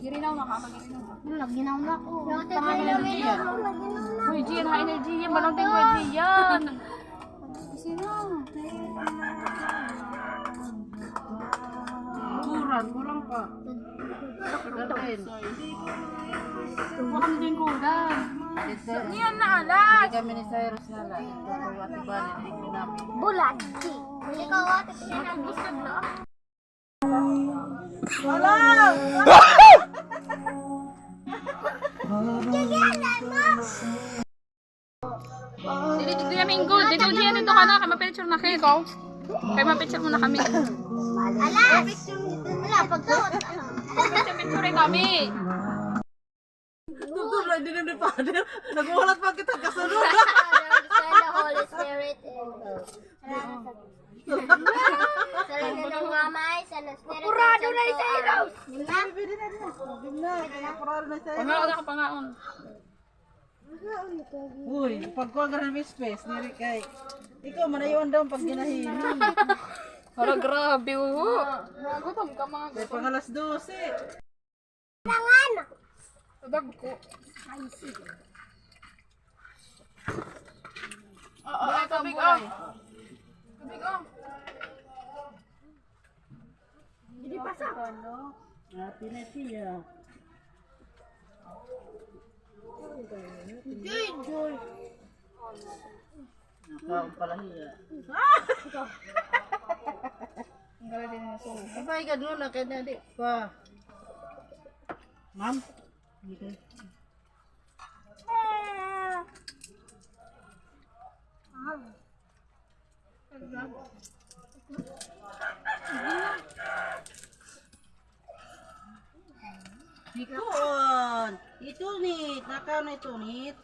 Girinaw na ka, magirinaw na. Naginaw na ako. Uy, Gian, ha, energy yan. Balong ting energy yan. Sino? Kurang pa. Kakain. Huwag kami din kudan. Yan na alas. Hindi kami ni Cyrus na lang. Ito ko atibanin. Hindi ko namin. Bulati. Ikaw ate. Nagusad na. Dili namin good. Dili diyan dito ka na. Kaya mapicture na kayo. Ikaw? Kaya mapicture mo na kami. Ala! Wala, pagkawat. Picture kami. Tutulog lang din yung pade. Nagulat pa kita kasunod. Send the Holy Spirit sa lagyan ng mamay, sa Spirit. Purado na yung Cyrus! Bibili na rin. Nakuraro na sa'yo. Pangaon na ka pangaon. Uy, pagkuha may space. Niri kay. Ikaw, manayuan daw pag ginahihin. Para grabe ho. Nagutom ka mga Kaya pang alas 12. Tangan! Sabag ko. Oo, tubig oh. Tubig oh. Hindi pasak. Ate na siya. Joy! Nakaon pala hiya. Ang galing din na so. Sabay ka doon na kaya na di pa. Ma'am? Okay. Ikon! Ito nit! Nakaw na ito nit!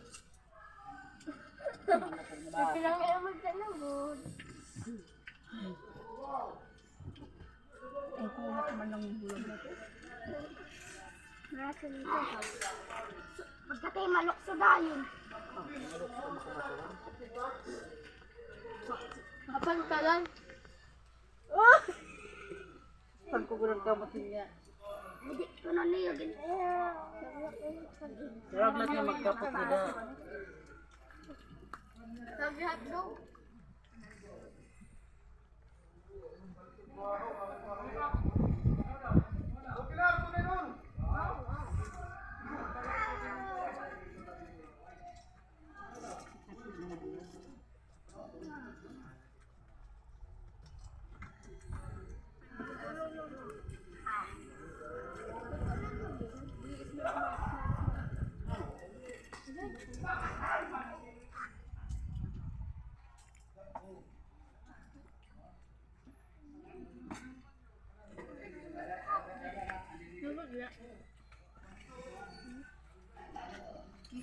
Pilang naman ka na, bud. Ang kuha man ng bulog na to. Nasa nito. Pagkatay malok sa dayon. Mapantalan. Saan ko gulong kamatin niya? Hindi ko na niyo. Sarap lang niya magkapot na daw. Sabi hotdog.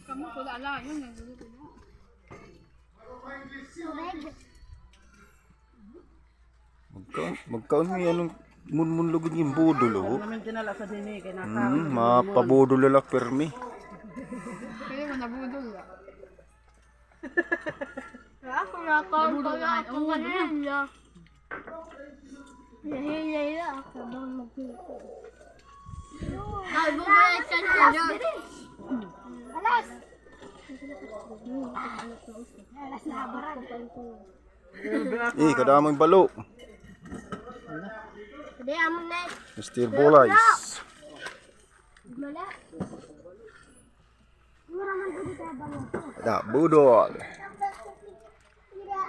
Kamu ko ala yun ang gulo ko. Magkaon mo yan ng munlugod yung budol oh. Namin tinala sa dini kaya nakaon. Mapabudol lalak permi. Kaya mo nabudol ya. Ako nakaon pa nga ako kanina. Hihila ako bang magkiko. Ay, bumalik ka na dyan. Alas! Alas na habaran. Kadamang balo. Hindi, amon na. Mr. Bolays. Mala. Mura man ko dito abang ito. Da, budol.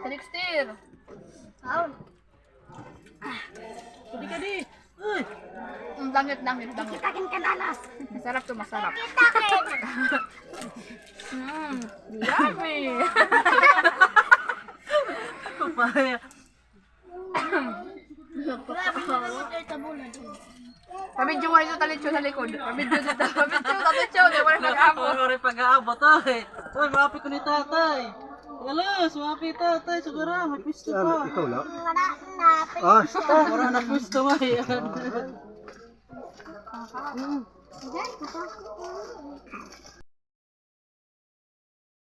Trickster. Aon. Hindi ka di! Uy! Dangit. Kitakin ka nalas. Masarap to, masarap. Kitakin! Yummy. Papaya! Grabe na naman kayo tabunan. Pabidyo mo rin talitsyo sa likod. Pabidyo. Di mo rin nag-amo. Ako rin pag-aabot ay! Uy, mapi ko ni tatay! Alas, mapi tatay! Sigura, may pisto pa! Ikaw lang? Wala na. Wala na pisto ba yan? Diyan,